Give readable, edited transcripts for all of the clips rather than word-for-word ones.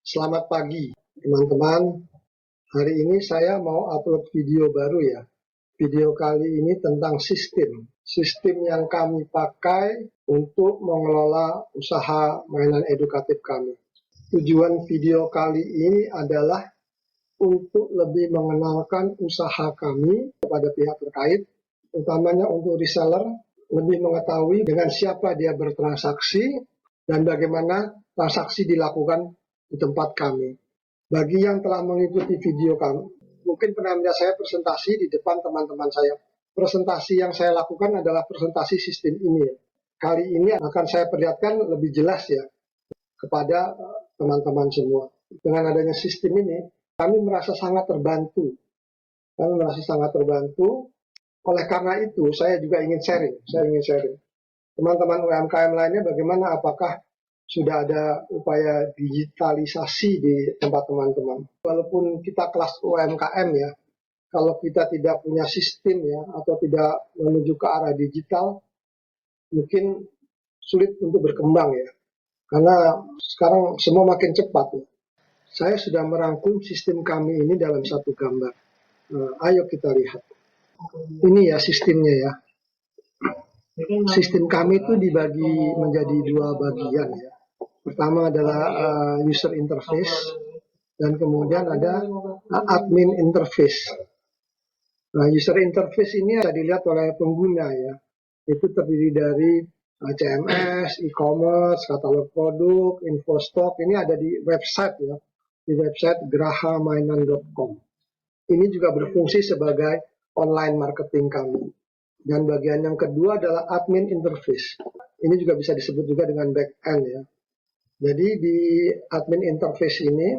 Selamat pagi, teman-teman. Hari ini saya mau upload video baru ya. Video kali ini tentang sistem yang kami pakai untuk mengelola usaha mainan edukatif kami. Tujuan video kali ini adalah untuk lebih mengenalkan usaha kami kepada pihak terkait, utamanya untuk reseller, lebih mengetahui dengan siapa dia bertransaksi dan bagaimana transaksi dilakukan di tempat kami. Bagi yang telah mengikuti video kami, mungkin pernah melihat saya presentasi di depan teman-teman saya. Presentasi yang saya lakukan adalah presentasi sistem ini. Kali ini akan saya perlihatkan lebih jelas ya kepada teman-teman semua. Dengan adanya sistem ini, kami merasa sangat terbantu. Oleh karena itu, saya juga ingin sharing. Teman-teman UMKM lainnya bagaimana, apakah sudah ada upaya digitalisasi di tempat teman-teman? Walaupun kita kelas UMKM ya, kalau kita tidak punya sistem ya, atau tidak menuju ke arah digital, mungkin sulit untuk berkembang ya. Karena sekarang semua makin cepat ya. Saya sudah merangkum sistem kami ini dalam satu gambar. Ayo kita lihat. Ini ya sistemnya ya. Sistem kami itu dibagi menjadi dua bagian ya. Pertama adalah user interface dan kemudian ada admin interface. Nah, user interface ini bisa dilihat oleh pengguna ya. Itu terdiri dari CMS, e-commerce, katalog produk, info stok. Ini ada di website ya. Di website grahamainan.com. Ini juga berfungsi sebagai online marketing kami. Dan bagian yang kedua adalah admin interface. Ini juga bisa disebut juga dengan back end ya. Jadi di admin interface ini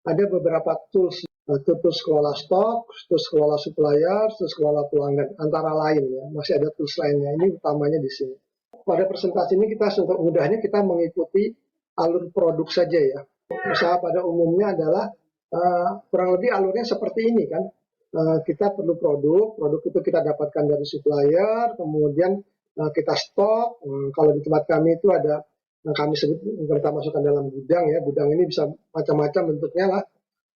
ada beberapa tools, tools kelola stok, tools kelola supplier, tools kelola pelanggan, antara lain ya. Masih ada tools lainnya. Ini utamanya di sini. Pada presentasi ini kita untuk mudahnya kita mengikuti alur produk saja ya. Usaha pada umumnya adalah kurang lebih alurnya seperti ini kan. Kita perlu produk itu kita dapatkan dari supplier, kemudian kita stok. Kalau di tempat kami itu ada yang kami sebut kita masukkan dalam gudang ya. Gudang ini bisa macam-macam bentuknya lah,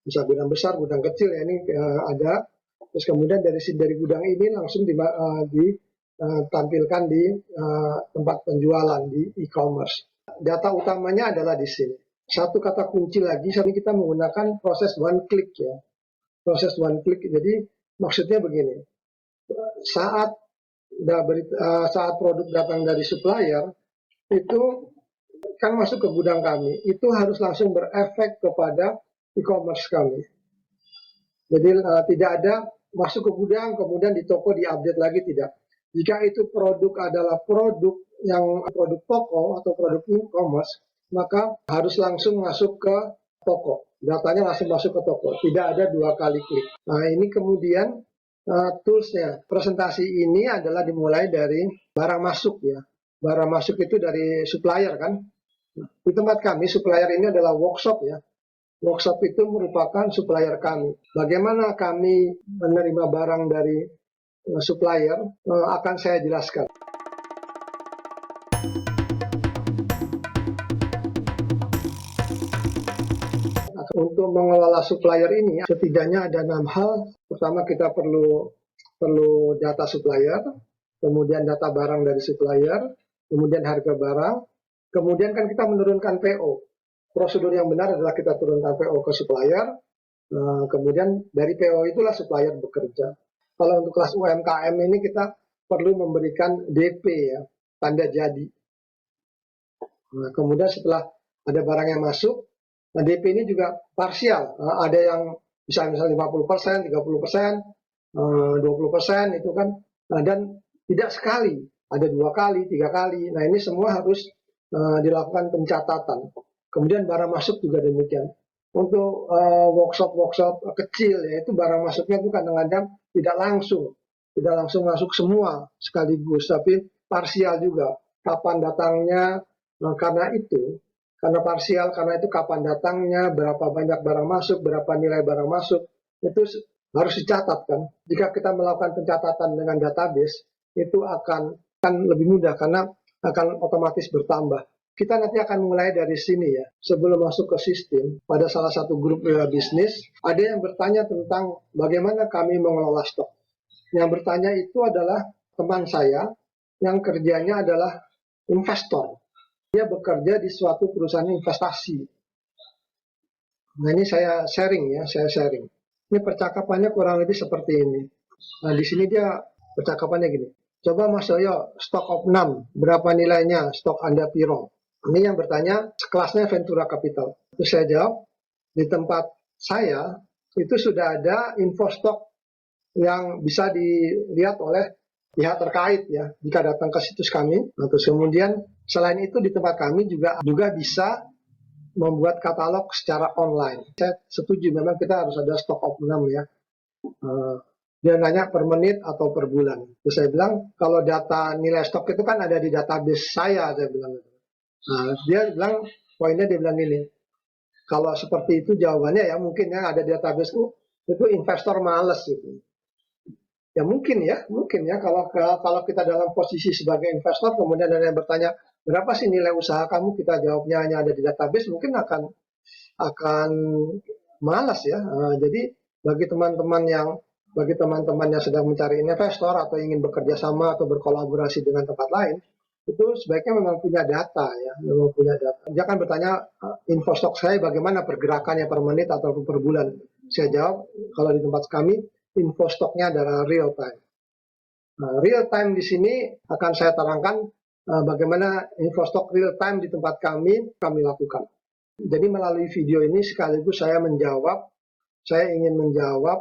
bisa gudang besar, gudang kecil ya, ini ada. Terus kemudian dari gudang ini langsung ditampilkan di tempat penjualan di e-commerce. Data utamanya adalah di sini. Satu kata kunci lagi, saat ini kita menggunakan proses one click ya. Proses one click, jadi maksudnya begini, saat produk datang dari supplier, itu kan masuk ke gudang kami, itu harus langsung berefek kepada e-commerce kami. Jadi tidak ada masuk ke gudang, kemudian di toko diupdate lagi, tidak. Jika itu produk adalah produk toko atau produk e-commerce, maka harus langsung masuk ke toko. Datanya langsung masuk ke toko, tidak ada dua kali klik. Nah ini kemudian toolsnya. Presentasi ini adalah dimulai dari barang masuk ya. Barang masuk itu dari supplier kan. Di tempat kami supplier ini adalah workshop ya. Workshop itu merupakan supplier kami. Bagaimana kami menerima barang dari supplier akan saya jelaskan. Untuk mengelola supplier ini setidaknya ada 6 hal. Pertama kita perlu data supplier, kemudian data barang dari supplier, kemudian harga barang, kemudian kan kita menurunkan PO. Prosedur yang benar adalah kita turunkan PO ke supplier, kemudian dari PO itulah supplier bekerja. Kalau untuk kelas UMKM ini kita perlu memberikan DP ya, tanda jadi. Nah, kemudian setelah ada barang yang masuk, nah, DP ini juga parsial. Ada yang bisa misalnya 50%, 30%, 20% itu kan. Nah, dan tidak sekali, ada 2 kali, 3 kali. Nah, ini semua harus dilakukan pencatatan. Kemudian barang masuk juga demikian. Untuk workshop kecil ya, itu barang masuknya itu kadang-kadang tidak langsung masuk semua sekaligus, tapi parsial juga. Kapan datangnya? Nah, karena parsial, karena itu kapan datangnya, berapa banyak barang masuk, berapa nilai barang masuk, itu harus dicatat kan. Jika kita melakukan pencatatan dengan database, itu akan lebih mudah karena akan otomatis bertambah. Kita nanti akan mulai dari sini ya. Sebelum masuk ke sistem, pada salah satu grup bisnis, ada yang bertanya tentang bagaimana kami mengelola stok. Yang bertanya itu adalah teman saya yang kerjanya adalah investor. Dia bekerja di suatu perusahaan investasi. Nah ini saya sharing. Ini percakapannya kurang lebih seperti ini. Nah di sini dia percakapannya gini. Coba Mas Yoyo, stok opnam, berapa nilainya, stok Anda piro? Ini yang bertanya, kelasnya Ventura Capital. Terus saya jawab, di tempat saya itu sudah ada info stok yang bisa dilihat oleh pihak terkait ya jika datang ke situs kami. Nah, terus kemudian selain itu di tempat kami juga bisa membuat katalog secara online. Saya setuju memang kita harus ada stok opnam ya. Dia nanya per menit atau per bulan. Terus saya bilang kalau data nilai stok itu kan ada di database saya bilang. Nah, dia bilang poinnya dia bilang gini. Kalau seperti itu jawabannya ya mungkin ya ada di database itu investor males gitu. Ya mungkin ya kalau kita dalam posisi sebagai investor kemudian ada yang bertanya berapa sih nilai usaha kamu, kita jawabnya hanya ada di database, mungkin akan malas ya. Jadi bagi teman-teman yang sedang mencari investor atau ingin bekerja sama atau berkolaborasi dengan tempat lain, itu sebaiknya memang punya data ya, Jangan bertanya info stok saya bagaimana pergerakannya per menit atau per bulan. Saya jawab kalau di tempat kami info stoknya adalah real time. Nah, real time di sini akan saya terangkan bagaimana info stok real time di tempat kami lakukan. Jadi melalui video ini sekaligus saya ingin menjawab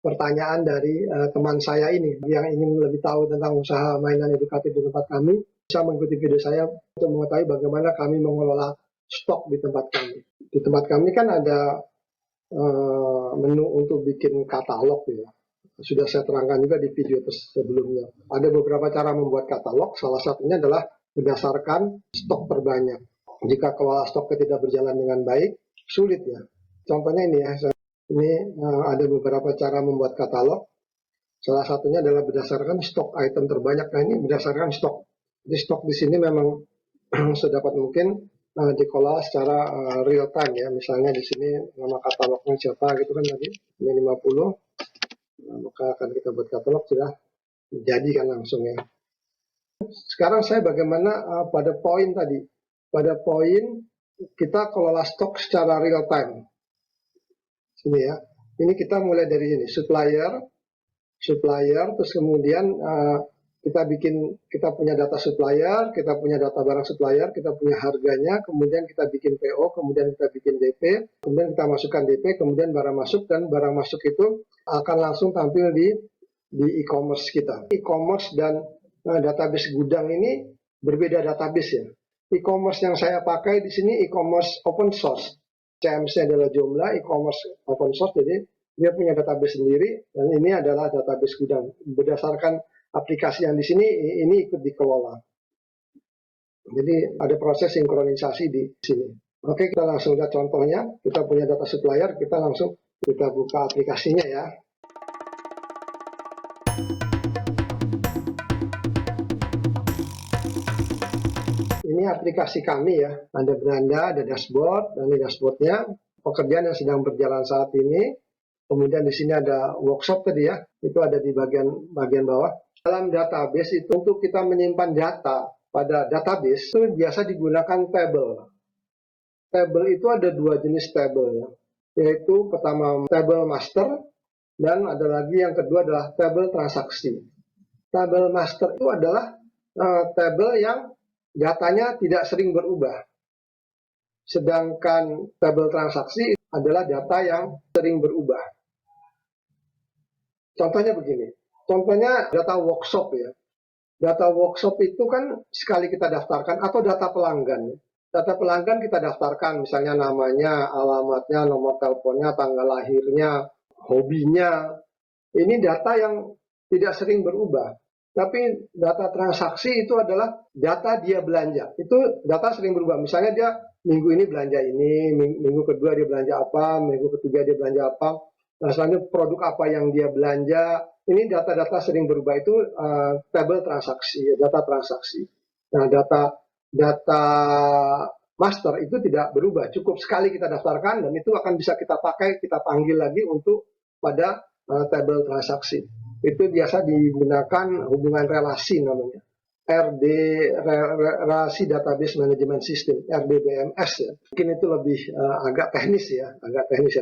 pertanyaan dari teman saya ini yang ingin lebih tahu tentang usaha mainan edukatif di tempat kami. Bisa mengikuti video saya untuk mengetahui bagaimana kami mengelola stok di tempat kami. Di tempat kami kan ada menu untuk bikin katalog ya. Sudah saya terangkan juga di video sebelumnya. Ada beberapa cara membuat katalog, salah satunya adalah berdasarkan stok terbanyak. Jika kelola stoknya tidak berjalan dengan baik, sulit ya. Contohnya ini ya, ini ada beberapa cara membuat katalog. Salah satunya adalah berdasarkan stok item terbanyak. Nah ini berdasarkan stok. Di stok di sini memang sedapat mungkin dikelola secara real time ya. Misalnya di sini nama katalognya siapa gitu kan tadi, ini 50. Nah, maka akan kita buat katalog sudah jadi kan langsung ya. Sekarang saya bagaimana pada poin tadi. Pada poin kita kelola stok secara real time. Sini ya. Ini kita mulai dari sini, supplier, terus kemudian kita punya data supplier, kita punya data barang supplier, kita punya harganya, kemudian kita bikin PO, kemudian kita bikin DP, kemudian kita masukkan DP, kemudian barang masuk, dan barang masuk itu akan langsung tampil di e-commerce kita. E-commerce dan database gudang ini berbeda database ya. E-commerce yang saya pakai di sini e-commerce open source. CMC adalah jumlah, e-commerce open source, jadi dia punya database sendiri, dan ini adalah database gudang. Berdasarkan aplikasi yang di sini ini ikut dikelola. Jadi ada proses sinkronisasi di sini. Oke, kita langsung lihat contohnya. Kita punya data supplier, kita buka aplikasinya ya. Ini aplikasi kami ya. Ada beranda, ada dashboard, dan ini dashboardnya. Pekerjaan yang sedang berjalan saat ini. Kemudian di sini ada workshop tadi ya. Itu ada di bagian bawah. Dalam database itu untuk kita menyimpan data pada database itu biasa digunakan table. Table itu ada dua jenis table ya, yaitu pertama table master dan ada lagi yang kedua adalah table transaksi. Table master itu adalah table yang datanya tidak sering berubah. Sedangkan table transaksi adalah data yang sering berubah. Contohnya begini. Contohnya data workshop ya. Data workshop itu kan sekali kita daftarkan atau data pelanggan. Data pelanggan kita daftarkan misalnya namanya, alamatnya, nomor teleponnya, tanggal lahirnya, hobinya. Ini data yang tidak sering berubah. Tapi data transaksi itu adalah data dia belanja. Itu data sering berubah. Misalnya dia minggu ini belanja ini, minggu kedua dia belanja apa, minggu ketiga dia belanja apa. Nah, selanjutnya produk apa yang dia belanja. Ini data-data sering berubah itu table transaksi, data transaksi. Nah, data data master itu tidak berubah. Cukup sekali kita daftarkan dan itu akan bisa kita pakai, kita panggil lagi untuk pada tabel transaksi. Itu biasa digunakan hubungan relasi namanya. RD, relasi database management system, RDBMS ya. Mungkin itu lebih agak teknis ya,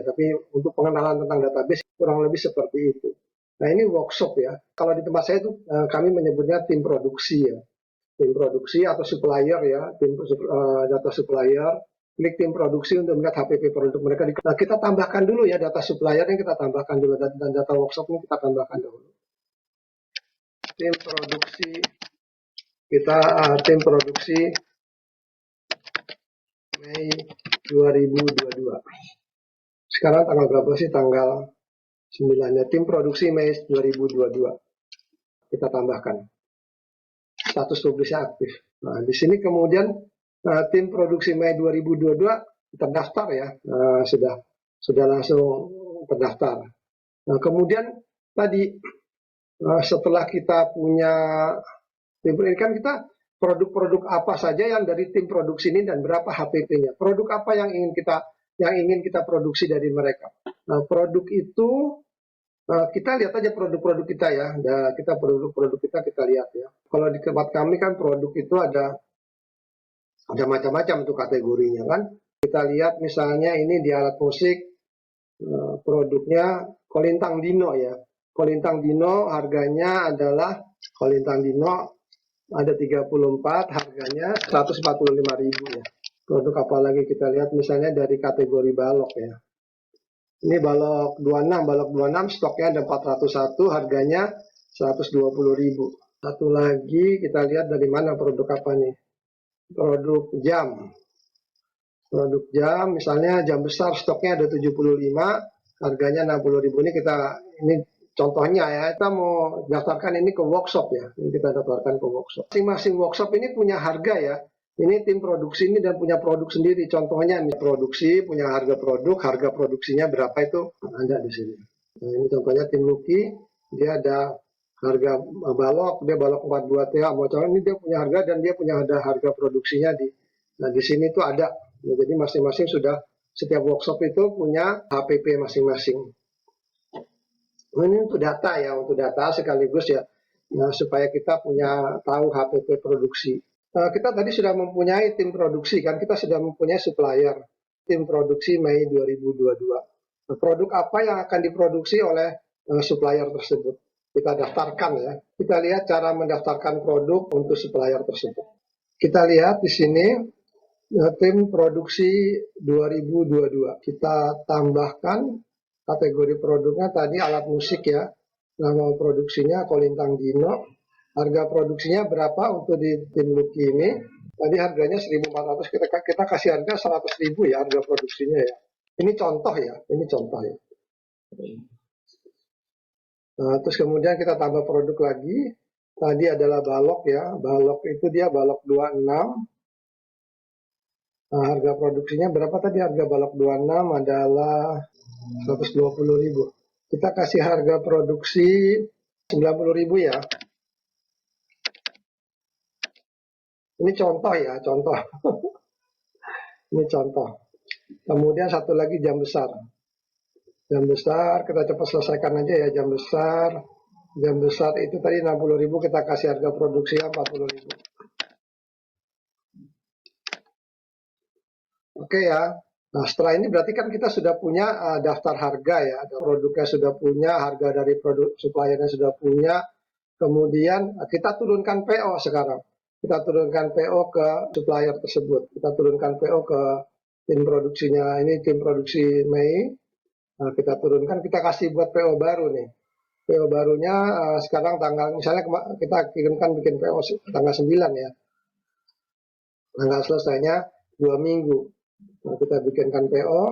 tapi untuk pengenalan tentang database kurang lebih seperti itu. Nah, ini workshop ya. Kalau di tempat saya itu kami menyebutnya tim produksi ya. Tim produksi atau supplier ya, tim data supplier. Klik tim produksi untuk melihat HPP produk mereka. Nah, kita tambahkan dulu ya data supplier ini kita tambahkan dulu dan data workshop ini kita tambahkan dulu. Tim produksi kita tim produksi Mei 2022. Sekarang tanggal berapa sih? Tanggal 9-nya. Tim produksi Mei 2022. Kita tambahkan. Status publisnya aktif. Nah, di sini kemudian tim produksi Mei 2022 terdaftar ya. Sudah langsung terdaftar. Nah, kemudian tadi setelah kita punya tim ini kan kita produk-produk apa saja yang dari tim produksi ini dan berapa HPP-nya. Produk apa yang ingin kita produksi dari mereka. Nah, produk itu kita lihat aja produk-produk kita ya. Kita produk-produk kita lihat ya. Kalau di tempat kami kan produk itu ada macam-macam tuh kategorinya kan. Kita lihat misalnya ini di alat musik produknya Kolintang Dino ya. Kolintang Dino harganya adalah Kolintang Dino ada 34, harganya 145.000 ya. Produk apa lagi kita lihat misalnya dari kategori balok ya. Ini balok 26 stoknya ada 401, harganya 120.000. Satu lagi kita lihat dari mana produk apa nih. Produk jam. Produk jam misalnya jam besar stoknya ada 75, harganya 60.000. Ini contohnya ya, kita mau daftarkan ini ke workshop ya. Ini kita daftarkan ke workshop. Masing-masing workshop ini punya harga ya. Ini tim produksi ini dan punya produk sendiri. Contohnya ini produksi, punya harga produksinya berapa itu ada di sini. Nah, ini contohnya tim Lucky, dia ada harga balok, dia balok 42 TH. Bocoran ini dia punya harga dan dia punya harga produksinya di sini tuh ada. Nah, jadi masing-masing setiap workshop itu punya HPP masing-masing. Ini untuk data sekaligus ya, supaya kita tahu HPP produksi. Kita tadi sudah mempunyai tim produksi kan, kita sudah mempunyai supplier tim produksi Mei 2022. Produk apa yang akan diproduksi oleh supplier tersebut? Kita daftarkan ya. Kita lihat cara mendaftarkan produk untuk supplier tersebut. Kita lihat di sini tim produksi 2022. Kita tambahkan kategori produknya tadi alat musik ya, nama produksinya Kolintang Dino, harga produksinya berapa untuk di tim Lucky ini, tadi harganya 1.400, kita kasih harga 100.000 ya harga produksinya ya. Ini contoh ya. Nah, terus kemudian kita tambah produk lagi, tadi adalah balok ya, balok itu dia balok 26. Nah, harga produksinya berapa tadi? Harga balok 26 adalah 120.000. Kita kasih harga produksi 90.000 ya. Ini contoh ya, contoh. Ini contoh. Kemudian satu lagi jam besar. Jam besar kita cepat selesaikan aja ya jam besar. Jam besar itu tadi 60.000, kita kasih harga produksinya 40.000. Oke ya. Nah, setelah ini berarti kan kita sudah punya daftar harga ya, produknya sudah punya, harga dari produk suppliernya sudah punya, kemudian kita turunkan PO sekarang. Kita turunkan PO ke supplier tersebut, kita turunkan PO ke tim produksinya, ini tim produksi Mei, nah, kita turunkan, kita kasih buat PO baru nih. PO barunya sekarang tanggal, misalnya kita kirimkan bikin PO tanggal 9 ya, tanggal selesainya 2 minggu. Nah, kita bikinkan PO.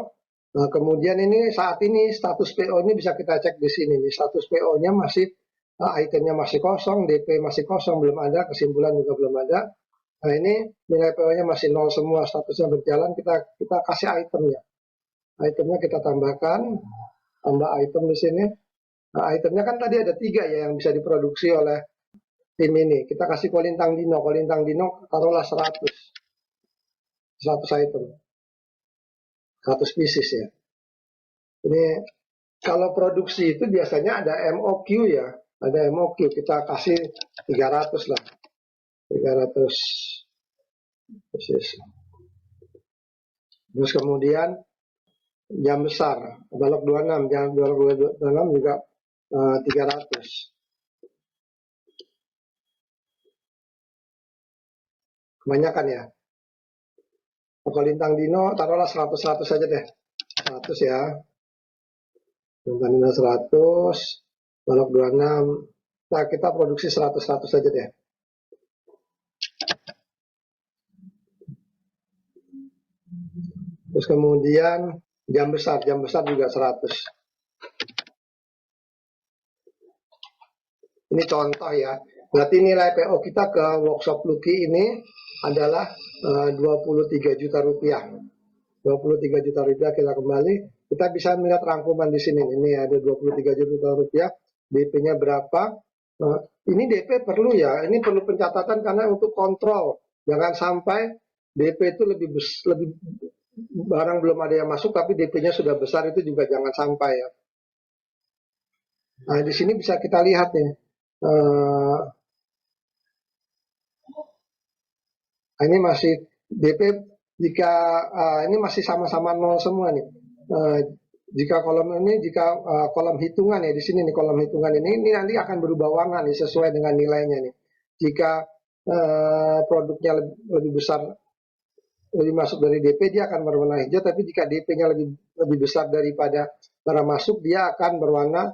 Nah, kemudian ini saat ini status PO ini bisa kita cek di sini. Nih, status PO-nya masih itemnya masih kosong, DP masih kosong, belum ada, kesimpulan juga belum ada. Nah, ini nilai PO-nya masih 0 semua, statusnya berjalan. Kita kasih itemnya. Itemnya kita tambahkan, tambah item di sini. Nah, itemnya kan tadi ada 3 ya yang bisa diproduksi oleh tim ini. Kita kasih Kolintang Dino taruhlah 100. 100 item, 100 pieces ya. Ini kalau produksi itu biasanya ada MOQ ya, ada MOQ, kita kasih 300 lah, 300 pieces. Terus kemudian jam besar, balok 26, jam balok 26 juga 300. Kebanyakan ya. Kalau lintang dino taruhlah 100 saja deh. 100 ya. Lintang dino 100, balok 26. Nah, kita produksi 100 saja deh. Terus kemudian jam besar juga 100. Ini contoh ya. Berarti nilai PO kita ke workshop Lucky ini adalah 23 juta rupiah. 23 juta rupiah kita kembali. Kita bisa melihat rangkuman di sini. Ini ada 23 juta rupiah. DP-nya berapa? Ini DP perlu ya. Ini perlu pencatatan karena untuk kontrol. Jangan sampai DP itu lebih barang belum ada yang masuk tapi DP-nya sudah besar, itu juga jangan sampai ya. Nah, di sini bisa kita lihat nih. Ini masih DP jika ini masih sama-sama nol semua nih. Jika kolom ini, jika kolom hitungan ya di sini nih, kolom hitungan ini nanti akan berubah warna nih sesuai dengan nilainya nih. Jika produknya lebih besar, lebih masuk dari DP, dia akan berwarna hijau. Tapi jika DP-nya lebih besar daripada barang masuk, dia akan berwarna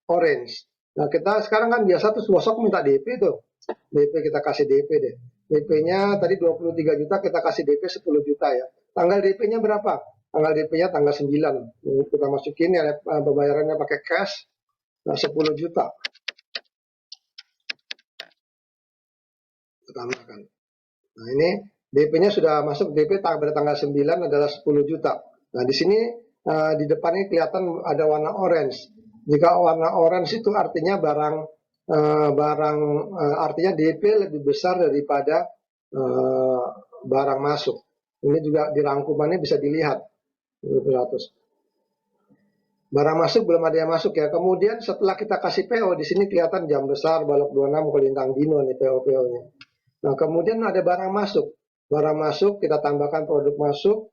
orange. Nah, kita sekarang kan biasa tuh bosok minta DP tuh. DP kita kasih DP deh. DP-nya tadi 23 juta, kita kasih DP 10 juta ya. Tanggal DP-nya berapa? Tanggal DP-nya tanggal 9. Kita masukin ya, pembayarannya pakai cash, 10 juta. Kita tambahkan. Nah, ini DP-nya sudah masuk, DP pada tanggal 9 adalah 10 juta. Nah, di sini di depan ini kelihatan ada warna orange. Jika warna orange itu artinya artinya DP lebih besar daripada barang masuk. Ini juga di rangkumannya bisa dilihat. 200. Barang masuk belum ada yang masuk ya. Kemudian setelah kita kasih PO, di sini kelihatan jam besar, balok 26, kolintang dino nih PO-nya. Nah, kemudian ada barang masuk. Barang masuk, kita tambahkan produk masuk.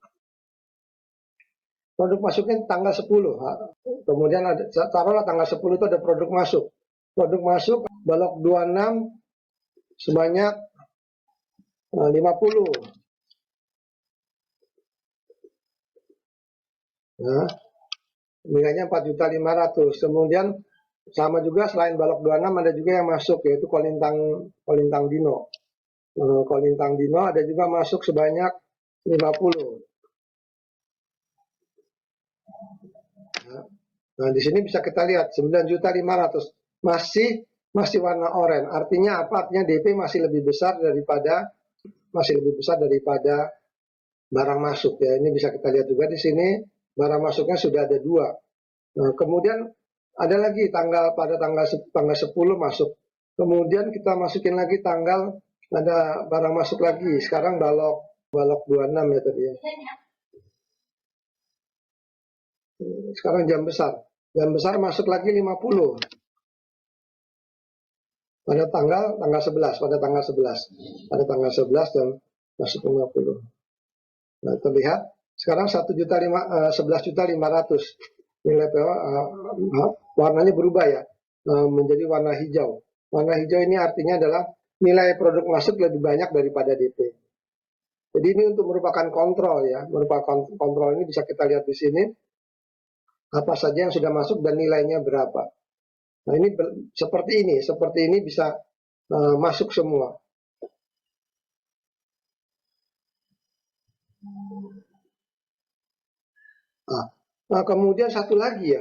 Produk masuknya tanggal 10. Kemudian ada, taruhlah tanggal 10 itu ada produk masuk. Produk masuk, balok 26 sebanyak 50. Nah, nilainya 4.500.000. Kemudian sama juga selain balok 26 ada juga yang masuk, yaitu kolintang dino. Kolintang dino ada juga masuk sebanyak 50. Nah, di sini bisa kita lihat 9.500.000 masih warna oranye. Artinya apa? Artinya DP masih lebih besar daripada barang masuk ya. Ini bisa kita lihat juga di sini barang masuknya sudah ada 2. Nah, kemudian ada lagi pada tanggal 10 masuk. Kemudian kita masukin lagi ada barang masuk lagi. Sekarang balok 26 ya tadi ya. Sekarang jam besar. Jam besar masuk lagi 50. Pada tanggal 11. Pada tanggal 11 dan masuk 50. Nah, terlihat sekarang 11.500.000 nilai PO, warnanya berubah ya, menjadi warna hijau. Warna hijau ini artinya adalah nilai produk masuk lebih banyak daripada DP. Jadi ini untuk merupakan kontrol ya, kontrol ini bisa kita lihat di sini apa saja yang sudah masuk dan nilainya berapa. Nah, ini seperti ini bisa masuk semua. Nah, kemudian satu lagi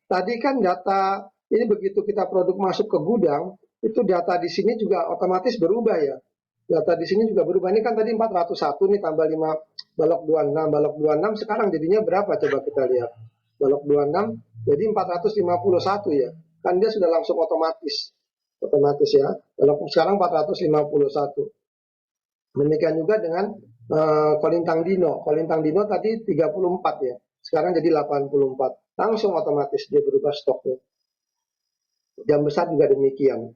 tadi kan data ini begitu kita produk masuk ke gudang, itu data di sini juga otomatis berubah ya. Data di sini juga berubah. Ini kan tadi 401 nih tambah 5 balok 26 sekarang jadinya berapa coba kita lihat. Balok 26 jadi 451 ya. Kan dia sudah langsung otomatis ya. Balok sekarang 451. Demikian juga dengan Kolintang Dino. Kolintang Dino tadi 34 ya, sekarang jadi 84. Langsung otomatis dia berubah stoknya. Jam besar juga demikian.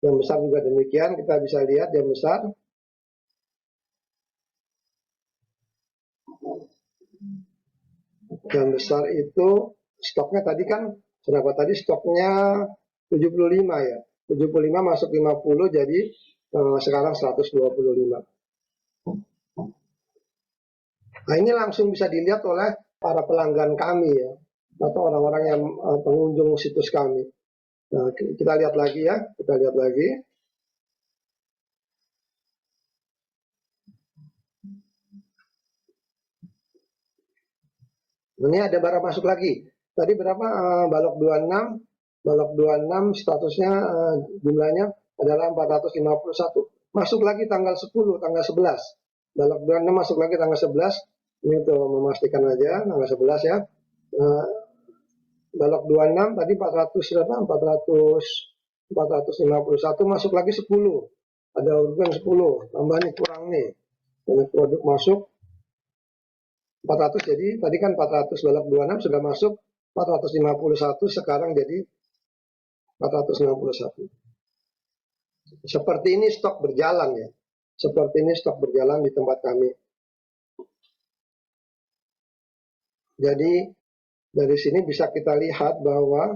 Jam besar juga demikian, kita bisa lihat jam besar. Jam besar itu stoknya tadi kan berapa tadi, stoknya 75 ya. 75 masuk 50 jadi sekarang 125. Nah, ini langsung bisa dilihat oleh para pelanggan kami ya, atau orang-orang yang pengunjung situs kami. Nah, kita lihat lagi ya, kita lihat lagi. Ini ada barang masuk lagi. Tadi berapa? Balok 26. Balok 26 statusnya jumlahnya adalah 451. Masuk lagi tanggal 10, tanggal 11. Balok 26 masuk lagi tanggal 11. Ini untuk memastikan aja tanggal 11 ya. Balok 26 tadi 400 berapa? 451 masuk lagi 10. Ada urutan 10. Tambah nih kurang nih. Ini produk masuk 400, jadi tadi kan 400 balok 26 sudah masuk 451, sekarang jadi 461. Seperti ini stok berjalan ya. Seperti ini stok berjalan di tempat kami. Jadi dari sini bisa kita lihat bahwa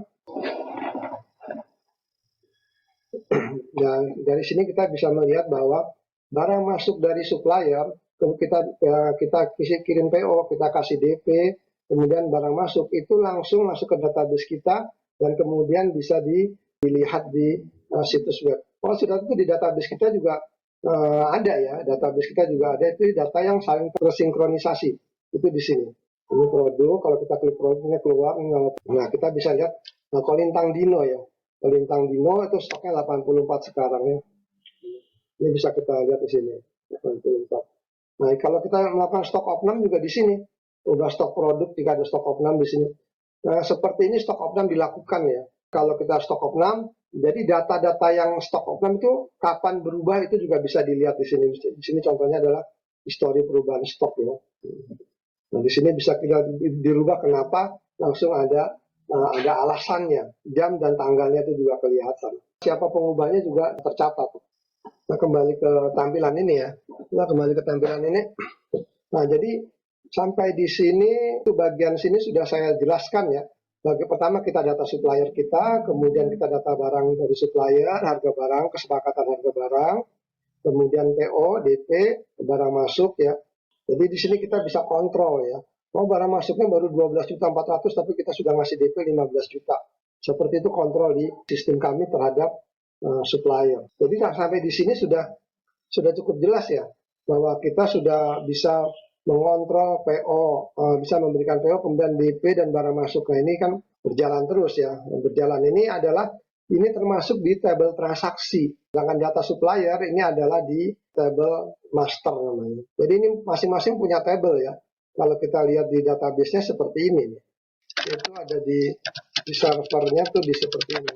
dan dari sini kita bisa melihat bahwa barang masuk dari supplier, kita kirim PO, kita kasih DP, kemudian barang masuk itu langsung masuk ke database kita dan kemudian bisa dilihat di situs web. Oh, sudah itu di database kita juga ada ya, database kita juga ada, itu data yang saling tersinkronisasi. Itu di sini. Ini produk, kalau kita klik produknya keluar, nah kita bisa lihat Kolintang Dino ya. Kolintang Dino itu stoknya 84 sekarang ya. Ini bisa kita lihat di sini 84. Nah, kalau kita melakukan stok opnam juga di sini. Udah stok produk, jika ada stok opnam di sini. Nah, seperti ini stok opnam dilakukan ya. Kalau kita stok opnam, jadi data-data yang stok opnam itu kapan berubah itu juga bisa dilihat di sini. Di sini contohnya adalah histori perubahan stok ya. Nah, di sini bisa kita dirubah kenapa, langsung ada alasannya, jam dan tanggalnya itu juga kelihatan. Siapa pengubahnya juga tercatat. Nah, kembali ke tampilan ini ya. Nah, kembali ke tampilan ini. Nah, jadi sampai di sini, itu bagian sini sudah saya jelaskan ya. Pertama kita data supplier kita, kemudian kita data barang dari supplier, harga barang, kesepakatan harga barang, kemudian PO, DP, barang masuk ya. Jadi di sini kita bisa kontrol ya. Oh, barang masuknya baru 12.400.000 tapi kita sudah ngasih DP 15 juta. Seperti itu kontrol di sistem kami terhadap supplier. Jadi sampai di sini sudah cukup jelas ya bahwa kita sudah bisa mengontrol PO, bisa memberikan PO, kemudian DP dan barang masuk. Nah, ini kan berjalan terus ya. Berjalan ini adalah ini termasuk di tabel transaksi. Sedangkan data supplier ini adalah di tabel master namanya. Jadi ini masing-masing punya tabel ya. Kalau kita lihat di database-nya seperti ini. Itu ada di servernya tuh di seperti ini.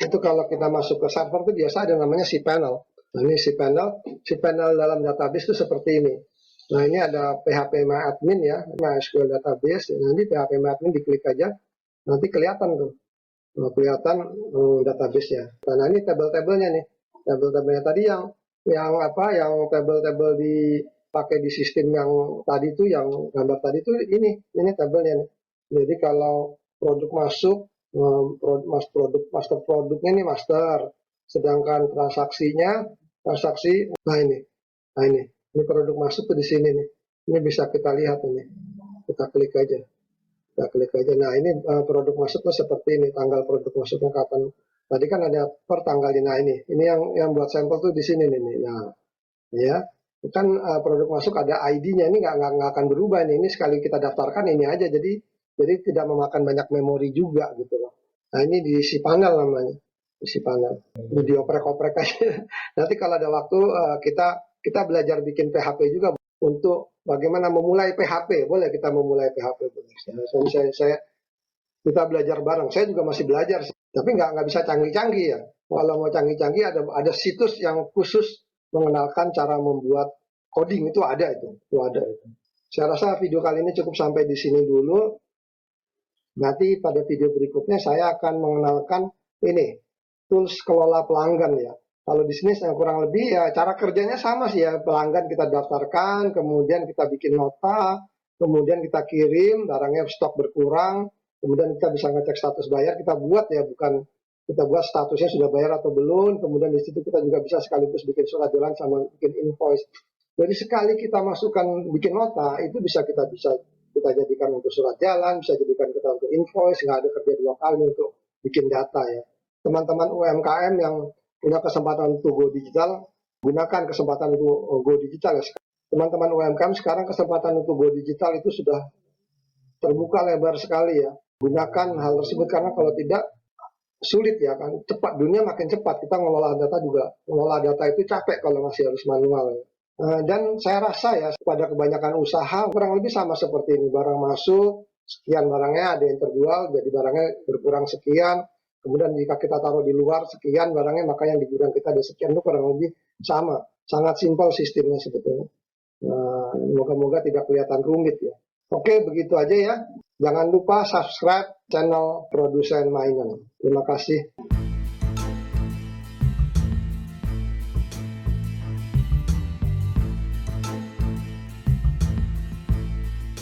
Itu kalau kita masuk ke server itu biasa ada namanya cPanel. Nah, ini cPanel dalam database itu seperti ini. Nah, ini ada phpMyAdmin ya, MySQL database. Nanti phpMyAdmin diklik aja, nanti kelihatan tuh. Kelihatan database-nya. Nah, ini tabel-tabelnya nih. Tabel-tabelnya tadi yang tabel-tabel dipakai di sistem yang tadi itu, yang gambar tadi itu ini tabelnya nih. Jadi kalau produk masuk, master produknya ini master, sedangkan transaksi, nah ini produk masuk tuh di sini nih. Ini bisa kita lihat ini, kita klik aja. Nah, ini produk masuknya seperti ini, tanggal produk masuknya kapan. Tadi kan ada per tanggalnya. Nah, ini yang buat sampel tuh di sini nih. Nah, ya kan produk masuk ada ID-nya, ini nggak akan berubah nih. Ini sekali kita daftarkan ini aja, jadi tidak memakan banyak memori juga gitu loh. Nah, ini di cPanel namanya, di cPanel. Dioprek-oprek aja. Nanti kalau ada waktu kita belajar bikin PHP juga untuk bagaimana memulai PHP. Boleh kita memulai PHP. Kita belajar bareng. Saya juga masih belajar, tapi nggak bisa canggih-canggih ya. Kalau mau canggih-canggih ada situs yang khusus mengenalkan cara membuat coding, itu ada itu ada itu. Saya rasa video kali ini cukup sampai di sini dulu. Nanti pada video berikutnya saya akan mengenalkan ini tools kelola pelanggan ya. Kalau di sini saya kurang lebih ya cara kerjanya sama sih ya, pelanggan kita daftarkan, kemudian kita bikin nota, kemudian kita kirim, barangnya stok berkurang, kemudian kita bisa ngecek status bayar, kita buat ya, bukan kita buat statusnya sudah bayar atau belum, kemudian di situ kita juga bisa sekaligus bikin surat jalan sama bikin invoice. Jadi sekali kita masukkan bikin nota, itu bisa kita jadikan untuk surat jalan, bisa jadikan kita untuk invoice, nggak ada kerja dua kali untuk bikin data ya. Teman-teman UMKM yang punya kesempatan untuk go digital, gunakan kesempatan untuk go digital ya. Teman-teman UMKM sekarang kesempatan untuk go digital itu sudah terbuka lebar sekali ya. Gunakan hal tersebut karena kalau tidak sulit ya kan. Cepat, dunia makin cepat, kita ngelola data juga. Ngelola data itu capek kalau masih harus manual ya. Dan saya rasa ya pada kebanyakan usaha kurang lebih sama seperti ini, barang masuk sekian barangnya ada yang terjual, jadi barangnya berkurang sekian, kemudian jika kita taruh di luar sekian barangnya maka yang di gudang kita ada sekian, itu kurang lebih sama, sangat simpel sistemnya sebetulnya. Moga-moga tidak kelihatan rumit ya. Oke, begitu aja ya, jangan lupa subscribe channel Produsen Mainan. Terima kasih.